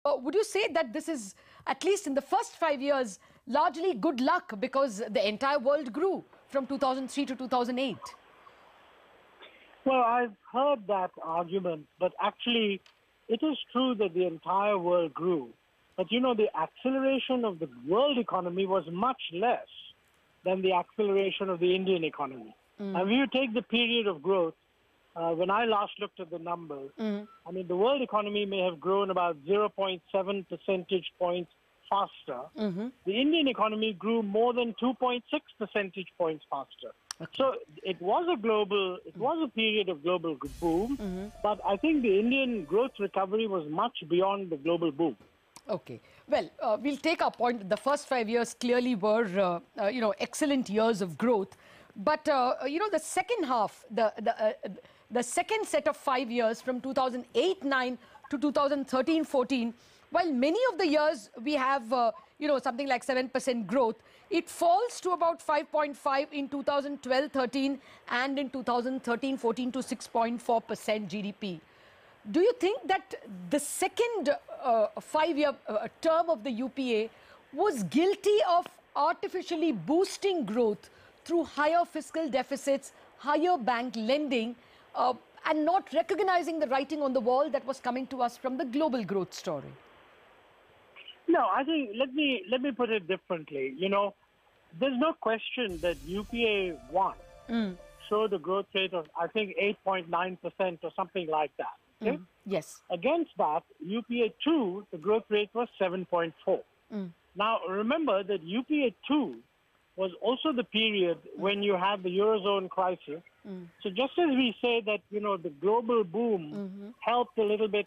would you say that this is, at least in the first 5 years, largely good luck because the entire world grew from 2003 to 2008? Well, I've heard that argument, but actually it is true that the entire world grew. But, you know, the acceleration of the world economy was much less than the acceleration of the Indian economy. And if you take the period of growth, when I last looked at the numbers, I mean, the world economy may have grown about 0.7 percentage points faster. The Indian economy grew more than 2.6 percentage points faster. Okay. So it was a period of global boom, but I think the Indian growth recovery was much beyond the global boom. Okay. Well, we'll take our point. The first 5 years clearly were, excellent years of growth. But, the second half, the second set of 5 years from 2008-9 to 2013-14, while many of the years we have, something like 7% growth, it falls to about 5.5 in 2012-13 and in 2013-14 to 6.4% GDP. Do you think that the second 5-year term of the UPA was guilty of artificially boosting growth through higher fiscal deficits, higher bank lending, and not recognizing the writing on the wall that was coming to us from the global growth story? No, I think, let me put it differently. You know, there's no question that UPA 1 showed a growth rate of, I think, 8.9% or something like that. Okay? Yes. Against that, UPA 2, the growth rate was 7.4. Now, remember that UPA 2 was also the period when you had the Eurozone crisis. So just as we say that, the global boom helped a little bit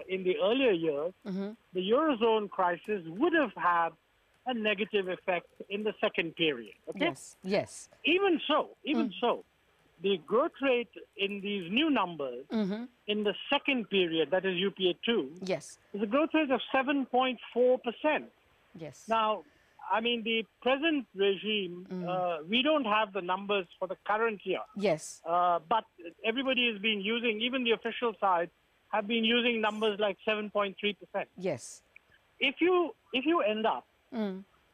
in the earlier years, the Eurozone crisis would have had a negative effect in the second period. Okay? Yes, yes. Even so, the growth rate in these new numbers in the second period, that is UPA 2, yes, is a growth rate of 7.4%. Yes. Now, I mean, the present regime, we don't have the numbers for the current year. Yes. But everybody has been using, even the official side, have been using numbers like 7.3%. Yes. If you end up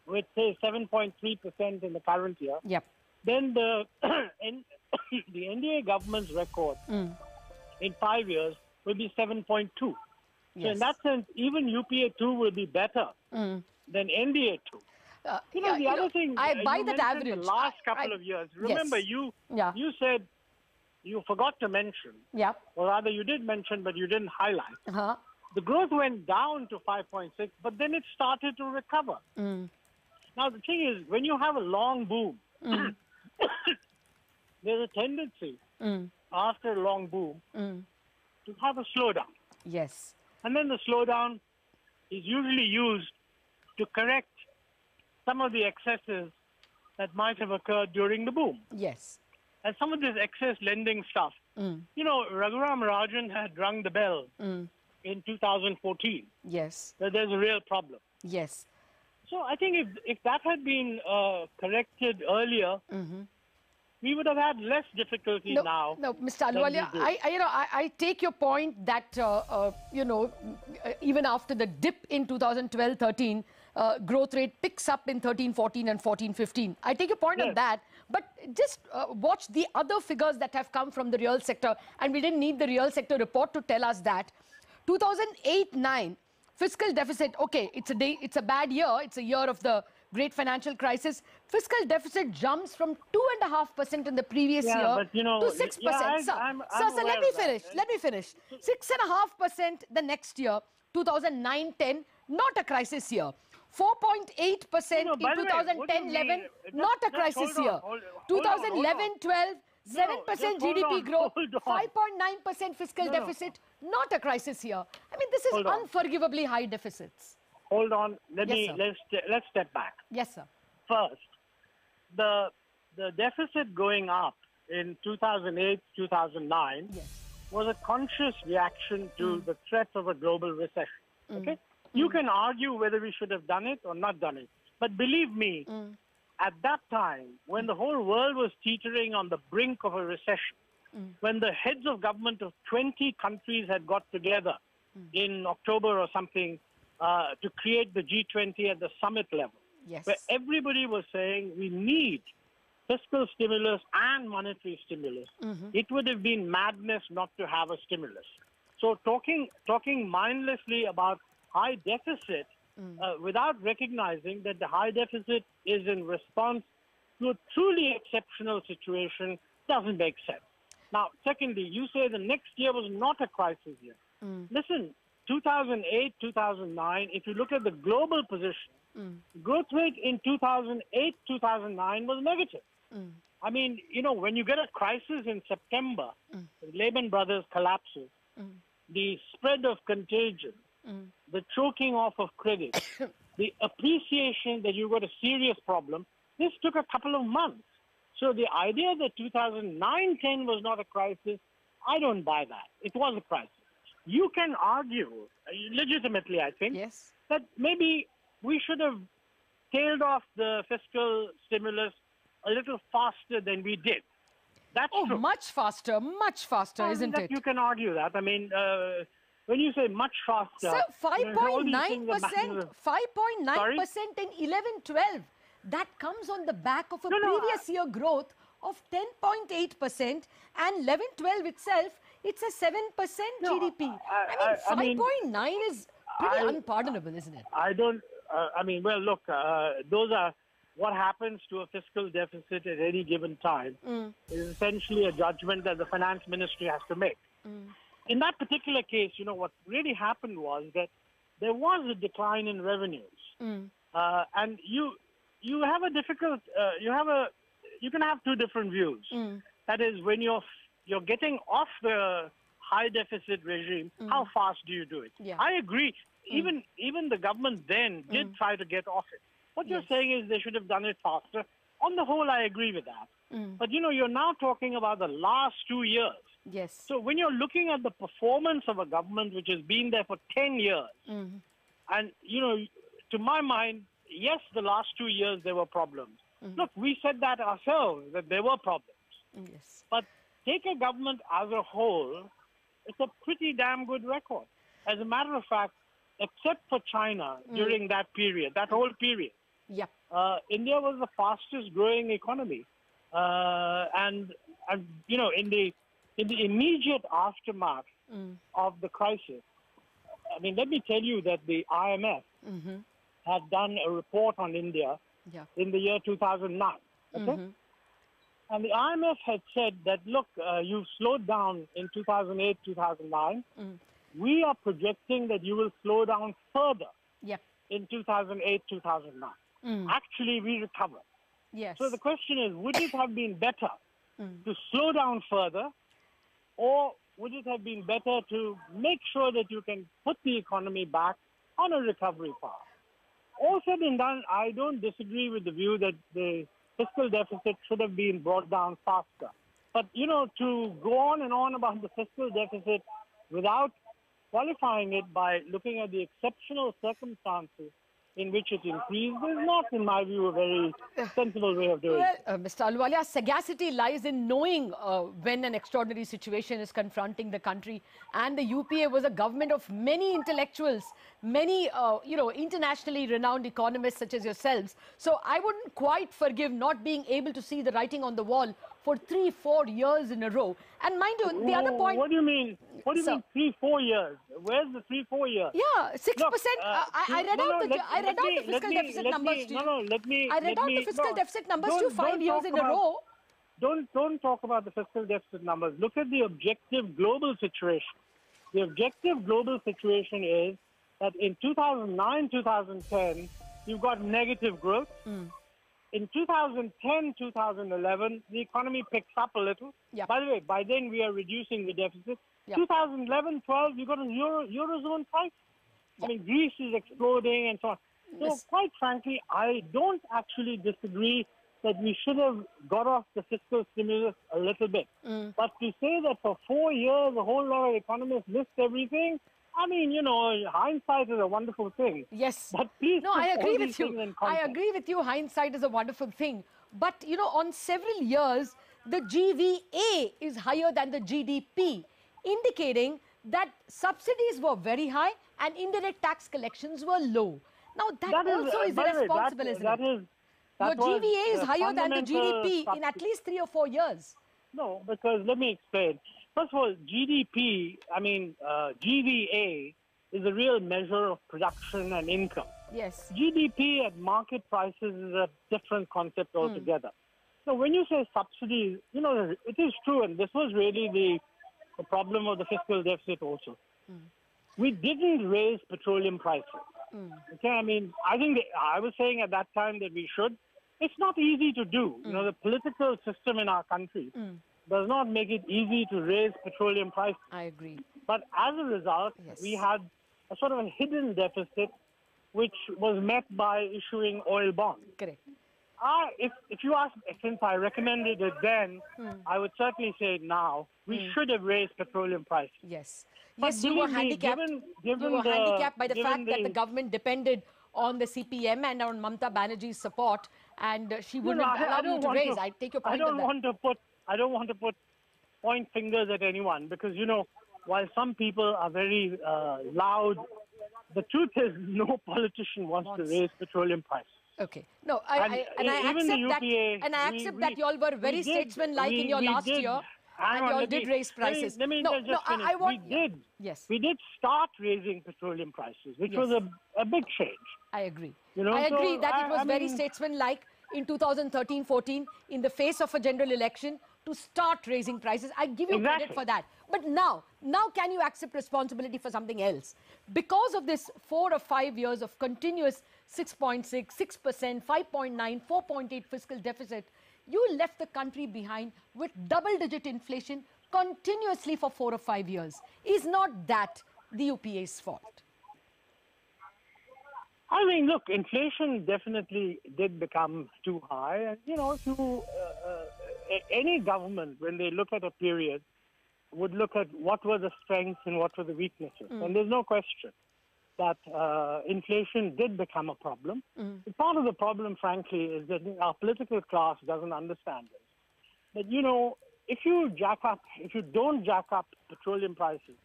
with, say, 7.3% in the current year, then the the NDA government's record in 5 years will be 7.2. So in that sense, even UPA 2 will be better than NDA 2. The other thing, I buy that average. The last couple of years, remember, you said you forgot to mention, or rather you did mention, but you didn't highlight. The growth went down to 5.6, but then it started to recover. Now, the thing is, when you have a long boom, there's a tendency after a long boom to have a slowdown. Yes. And then the slowdown is usually used to correct some of the excesses that might have occurred during the boom. Yes. And some of this excess lending stuff, Raghuram Rajan had rung the bell in 2014. Yes. That there's a real problem. Yes. So I think if that had been corrected earlier, we would have had less difficulty now. No, Mr. Ahluwalia, I take your point that, even after the dip in 2012-13, growth rate picks up in 13-14 and 14-15. I take your point on that, but just watch the other figures that have come from the real sector, and we didn't need the real sector report to tell us that. 2008-9, fiscal deficit, okay, it's a bad year, it's a year of the great financial crisis. Fiscal deficit jumps from 2.5% in the previous year but, to 6%. Sir, let me finish. 6.5% the next year, 2009-10, not a crisis year. 4.8% in 2010-11, not a crisis year. 2011-12, 7% GDP growth, 5.9% fiscal deficit, not a crisis year. I mean, this is unforgivably high deficits. Hold on. Let's step back. Yes, sir. First, the deficit going up in 2008, 2009 was a conscious reaction to the threat of a global recession. Okay? You can argue whether we should have done it or not done it. But believe me, at that time, when the whole world was teetering on the brink of a recession, when the heads of government of 20 countries had got together in October or something to create the G20 at the summit level, Yes. where everybody was saying we need fiscal stimulus and monetary stimulus. It would have been madness not to have a stimulus. So talking mindlessly about high deficit without recognizing that the high deficit is in response to a truly exceptional situation doesn't make sense. Now, secondly, you say the next year was not a crisis year. Listen, 2008, 2009, if you look at the global position, growth rate in 2008, 2009 was negative. I mean, you know, when you get a crisis in September, Lehman Brothers collapses, the spread of contagion, the choking off of credit, the appreciation that you've got a serious problem, this took a couple of months. So the idea that 2009-10 was not a crisis, I don't buy that. It was a crisis. You can argue, legitimately I think, Yes. that maybe we should have tailed off the fiscal stimulus a little faster than we did. That's true. Much faster, isn't it? You can argue that. I mean, when you say much faster... Sir, you know, 5.9%, 5.9% in 11-12. That comes on the back of a previous year growth of 10.8%, and 11-12 itself, it's a 7% GDP. I mean, 5.9 is pretty unpardonable, isn't it? I don't... I mean, well, look, those are... What happens to a fiscal deficit at any given time is essentially a judgment that the finance ministry has to make. In that particular case, you know, what really happened was that there was a decline in revenues. And you have a difficult, you can have two different views. That is, when you're getting off the high deficit regime, how fast do you do it? Yeah. I agree. Even the government then did try to get off it. What you're saying is they should have done it faster. On the whole, I agree with that. But, you know, you're now talking about the last 2 years. Yes. So when you're looking at the performance of a government which has been there for 10 years, and, you know, to my mind, yes, the last 2 years there were problems. Look, we said that ourselves, that there were problems. Yes. But take a government as a whole, it's a pretty damn good record. As a matter of fact, except for China during that period, that whole period, Yeah. India was the fastest growing economy. And you know, in the immediate aftermath of the crisis, I mean, let me tell you that the IMF had done a report on India in the year 2009. Okay? And the IMF had said that, look, you've slowed down in 2008, 2009. We are projecting that you will slow down further in 2008, 2009. Actually, we recovered. Yes. So the question is, would it have been better to slow down further, or would it have been better to make sure that you can put the economy back on a recovery path? All said and done, I don't disagree with the view that the fiscal deficit should have been brought down faster. But, you know, to go on and on about the fiscal deficit without qualifying it by looking at the exceptional circumstances in which it increased is not, in my view, a very sensible way of doing it. Well, Mr. Ahluwalia, sagacity lies in knowing when an extraordinary situation is confronting the country. And the UPA was a government of many intellectuals, many, you know, internationally renowned economists such as yourselves. So I wouldn't quite forgive not being able to see the writing on the wall for 3-4 years in a row. And mind you, the other point... What do you mean? What do you mean 3-4 years? Where's the 3-4 years? Yeah, 6%. I read out the fiscal deficit numbers to you. I read out the fiscal deficit numbers to you 5 years in a row. Don't talk about the fiscal deficit numbers. Look at the objective global situation. The objective global situation is that in 2009, 2010, you've got negative growth. In 2010, 2011, the economy picks up a little. By the way, by then we are reducing the deficit. 2011-12, you got a Eurozone crisis. I mean, Greece is exploding and so on. So quite frankly, I don't actually disagree that we should have got off the fiscal stimulus a little bit. But to say that for 4 years, a whole lot of economists missed everything, I mean, you know, hindsight is a wonderful thing. Yes. But please, no, I agree with you. I agree with you. Hindsight is a wonderful thing. But, you know, on several years, the GVA is higher than the GDP, indicating that subsidies were very high and indirect tax collections were low. Now, that also is irresponsible, isn't it? Your GVA is higher than the GDP in at least 3 or 4 years. No, because let me explain. First of all, GDP, GVA is a real measure of production and income. Yes. GDP at market prices is a different concept altogether. So when you say subsidies, it is true, and this was really the problem of the fiscal deficit also. We didn't raise petroleum prices. Okay, I think I was saying at that time that we should. It's not easy to do. The political system in our country does not make it easy to raise petroleum prices. I agree. But as a result, we had a sort of a hidden deficit, which was met by issuing oil bonds. Correct. If you ask, since I recommended it then, I would certainly say now, we should have raised petroleum prices. Yes. But yes, you were handicapped. Handicapped by the fact that the government depended on the CPM and on Mamata Banerjee's support, and she wouldn't allow you to raise. I take your point. I don't want to point fingers at anyone, because while some people are very loud, the truth is no politician wants to raise petroleum prices. Okay. No, I accept that you all were very statesman-like in your last year. And you all did raise prices. Let me just finish. We did start raising petroleum prices, which was a big change. I agree. I agree that it was very statesman-like in 2013-14 in the face of a general election to start raising prices. I give you credit for that. But now can you accept responsibility for something else? Because of this 4 or 5 years of continuous 6.6, 6%, 5.9, 4.8 fiscal deficit, you left the country behind with double-digit inflation continuously for 4 or 5 years. Is not that the UPA's fault? Look, inflation definitely did become too high. And, any government, when they look at a period, would look at what were the strengths and what were the weaknesses. And there's no question that inflation did become a problem. Part of the problem, frankly, is that our political class doesn't understand this. But, if you don't jack up petroleum prices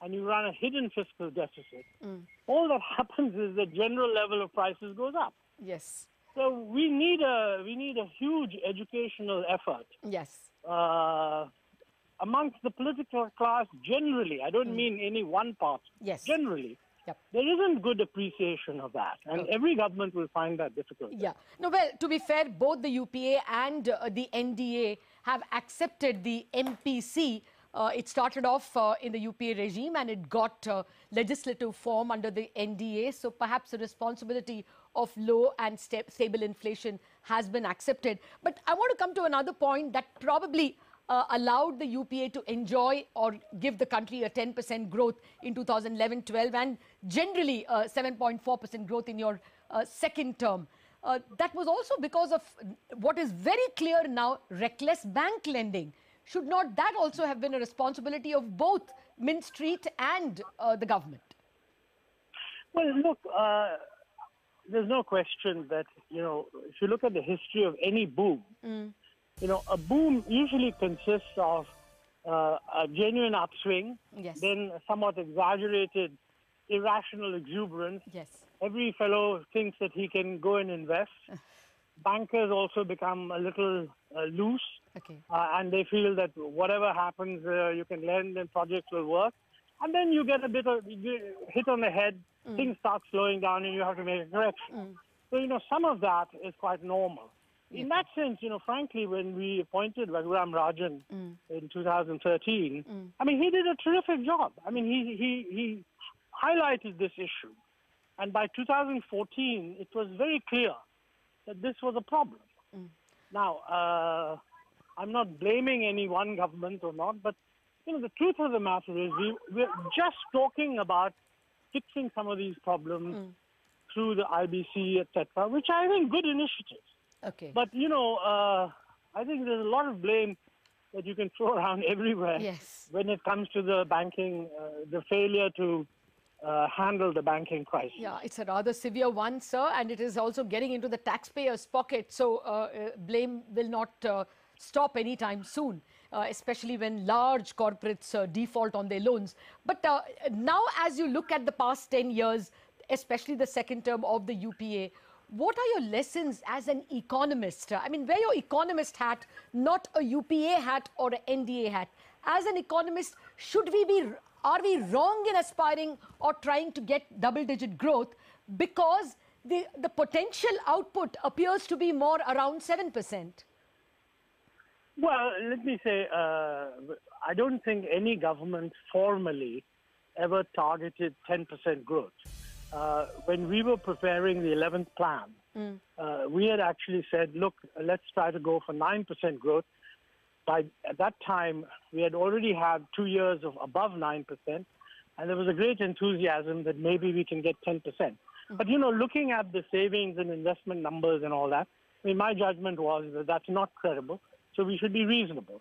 and you run a hidden fiscal deficit, all that happens is the general level of prices goes up. Yes. So we need a huge educational effort. Yes. Amongst the political class generally. I don't mean any one part. Yes. Generally. Yep. There isn't good appreciation of that, and every government will find that difficult. Yeah. No, well, to be fair, both the UPA and the NDA have accepted the MPC. It started off in the UPA regime and it got legislative form under the NDA. So perhaps the responsibility of low and stable inflation has been accepted. But I want to come to another point that probably allowed the UPA to enjoy or give the country a 10% growth in 2011-12 and generally 7.4% growth in your second term. That was also because of what is very clear now, reckless bank lending. Should not that also have been a responsibility of both Mint Street and the government? Well, look, there's no question that, if you look at the history of any boom, a boom usually consists of a genuine upswing, then a somewhat exaggerated, irrational exuberance. Yes. Every fellow thinks that he can go and invest. Bankers also become a little loose, and they feel that whatever happens, you can lend and projects will work. And then you get a bit of hit on the head, things start slowing down and you have to make a correction. So, some of that is quite normal. In that sense, frankly, when we appointed Raghuram Rajan in 2013, he did a terrific job. He highlighted this issue. And by 2014, it was very clear that this was a problem. Now, I'm not blaming any one government or not, but, the truth of the matter is we're just talking about fixing some of these problems through the IBC, etc., which I think good initiatives. Okay. But, I think there's a lot of blame that you can throw around everywhere when it comes to the banking, the failure to handle the banking crisis. Yeah, it's a rather severe one, sir, and it is also getting into the taxpayers' pocket, so blame will not stop anytime soon. especially when large corporates default on their loans. But now, as you look at the past 10 years, especially the second term of the UPA, what are your lessons as an economist? I mean, wear your economist hat, not a UPA hat or an NDA hat. As an economist, are we wrong in aspiring or trying to get double-digit growth because the potential output appears to be more around 7%? Well, let me say, I don't think any government formally ever targeted 10% growth. When we were preparing the 11th plan, we had actually said, look, let's try to go for 9% growth. At that time, we had already had 2 years of above 9%, and there was a great enthusiasm that maybe we can get 10%. But, you know, looking at the savings and investment numbers and all that, I mean, my judgment was that that's not credible, so we should be reasonable.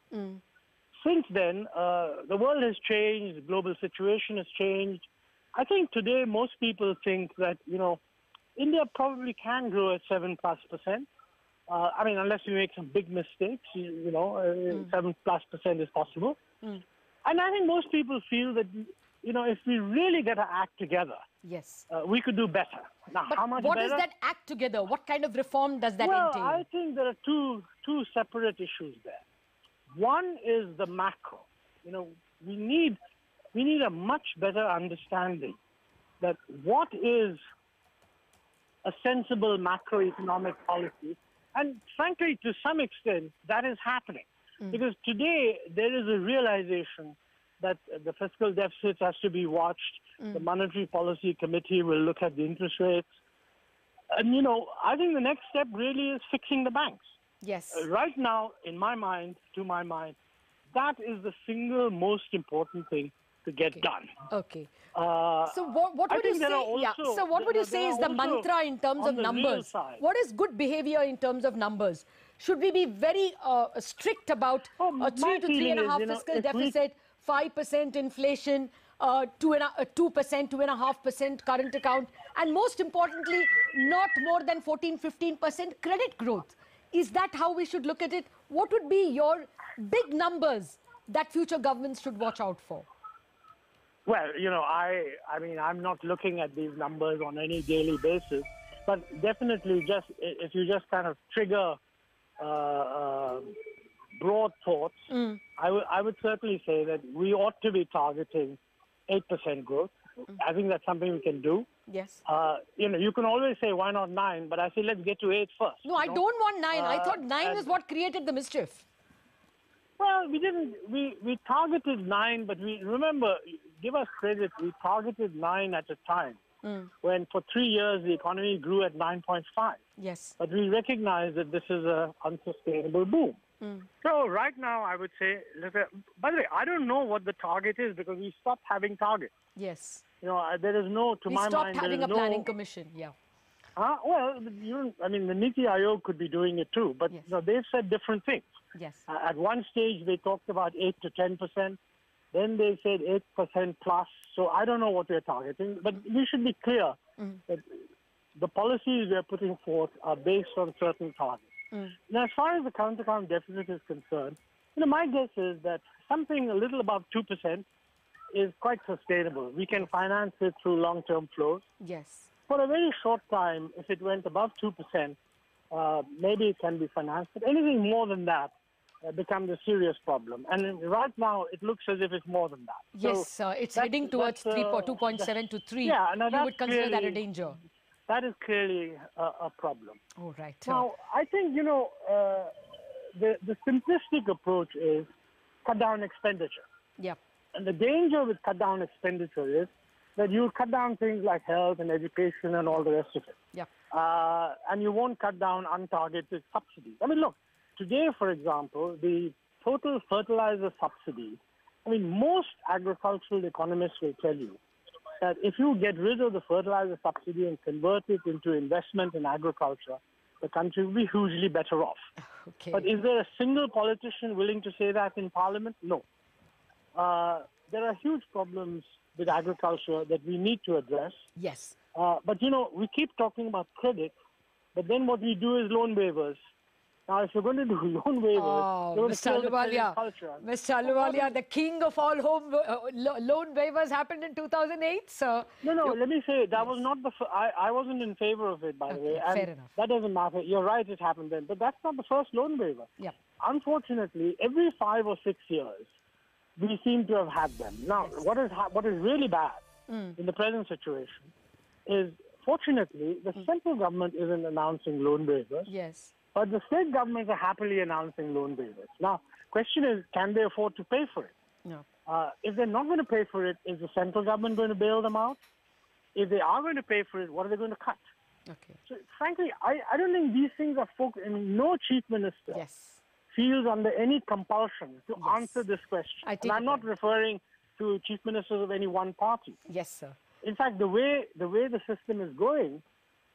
Since then, the world has changed, the global situation has changed. I think today most people think that, you know, India probably can grow at 7+%. I mean, unless you make some big mistakes, you know, 7+% is possible. And I think most people feel that, you know, if we really get our act together, yes, we could do better. Now, but how much what better? Is that act together? What kind of reform does that entail? Well, I think there are two separate issues there. One is the macro. You know, we need a much better understanding that what is a sensible macroeconomic policy. And frankly, to some extent, that is happening. Because today, there is a realization that the fiscal deficit has to be watched. The Monetary Policy Committee will look at the interest rates. And, you know, I think the next step really is fixing the banks. Yes. Right now, in my mind, to my mind, that is the single most important thing to get done. Okay. So what would you say? So what would you say is the mantra in terms of numbers? What is good behavior in terms of numbers? Should we be very strict about a 3 to 3.5% fiscal deficit, 5% inflation, 2%, 2.5% current account, and most importantly, not more than 14-15% credit growth? Is that how we should look at it? What would be your big numbers that future governments should watch out for? Well, you know, I mean, I'm not looking at these numbers on any daily basis, but definitely just if you just kind of trigger broad thoughts, I would certainly say that we ought to be targeting 8% growth. I think that's something we can do. Yes. You know, you can always say, why not 9? But I say, let's get to 8 first. No, I don't want 9. I thought 9 is what created the mischief. Well, we didn't. We targeted 9, but we remember, give us credit, we targeted 9 at a time when for 3 years the economy grew at 9.5. Yes. But we recognize that this is an unsustainable boom. So right now, I would say, by the way, I don't know what the target is because we stopped having targets. Yes. You know, there is no, to my mind, we stopped having a planning commission, yeah. Well, I mean, the Niti Aayog could be doing it too, but you know, they've said different things. Yes. At one stage, they talked about 8 to 10%. Then they said 8% plus. So I don't know what they're targeting, but we should be clear that the policies we're putting forth are based on certain targets. Now, as far as the current account deficit is concerned, you know, my guess is that something a little above 2% is quite sustainable. We can finance it through long-term flows. Yes. For a very short time, if it went above 2%, maybe it can be financed. But anything more than that becomes a serious problem. And right now, it looks as if it's more than that. Yes, so it's heading towards 2.7 to 3. Yeah, no, you would consider that a danger. That is clearly a problem. Oh, right. Now, I think, you know, the simplistic approach is cut down expenditure. Yeah. And the danger with cut down expenditure is that you cut down things like health and education and all the rest of it. Yeah. And you won't cut down untargeted subsidies. I mean, look, today, for example, the total fertilizer subsidy, I mean, most agricultural economists will tell you that if you get rid of the fertilizer subsidy and convert it into investment in agriculture, the country will be hugely better off. Okay. But is there a single politician willing to say that in Parliament? No. There are huge problems with agriculture that we need to address. Yes. But, you know, we keep talking about credit, but then what we do is loan waivers. Now, if you're going to do loan waivers, you're going to kill the credit culture. Mr. Ahluwalia, the king of all loan waivers happened in 2008, sir. No, let me say, that was not the... I wasn't in favor of it, by the way. And fair enough. that doesn't matter. You're right, it happened then. But that's not the first loan waiver. Yeah. Unfortunately, every 5 or 6 years, we seem to have had them. Now, what is really bad in the present situation is, fortunately, the central government isn't announcing loan waivers. Yes. But the state governments are happily announcing loan waivers. Now, question is, can they afford to pay for it? No. If they're not going to pay for it, is the central government going to bail them out? If they are going to pay for it, what are they going to cut? Okay. So, frankly, I don't think these things are focused. I mean, no chief minister feels under any compulsion to answer this question. And I'm not referring to chief ministers of any one party. Yes, sir. In fact, the way the system is going,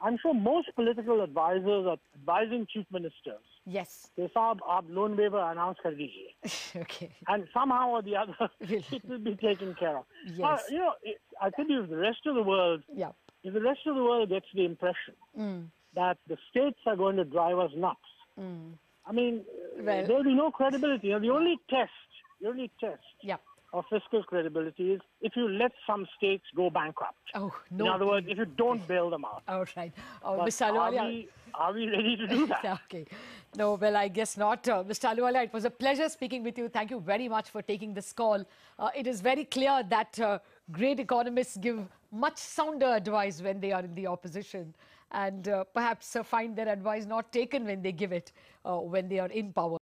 I'm sure most political advisors are advising chief ministers. Yes. They saw our loan waiver announced kar dijiye. Okay. And somehow or the other, it will be taken care of. Yes. I tell you, if the rest of the world, gets the impression that the states are going to drive us nuts, I mean, there'll be no credibility. The only test of fiscal credibility is if you let some states go bankrupt. Oh, no. In other words, if you don't bail them out. All right. Mr. Ahluwalia, are we ready to do that? Okay. No, well, I guess not. Mr. Ahluwalia, it was a pleasure speaking with you. Thank you very much for taking this call. It is very clear that great economists give much sounder advice when they are in the opposition, and perhaps find their advice not taken when they give it when they are in power.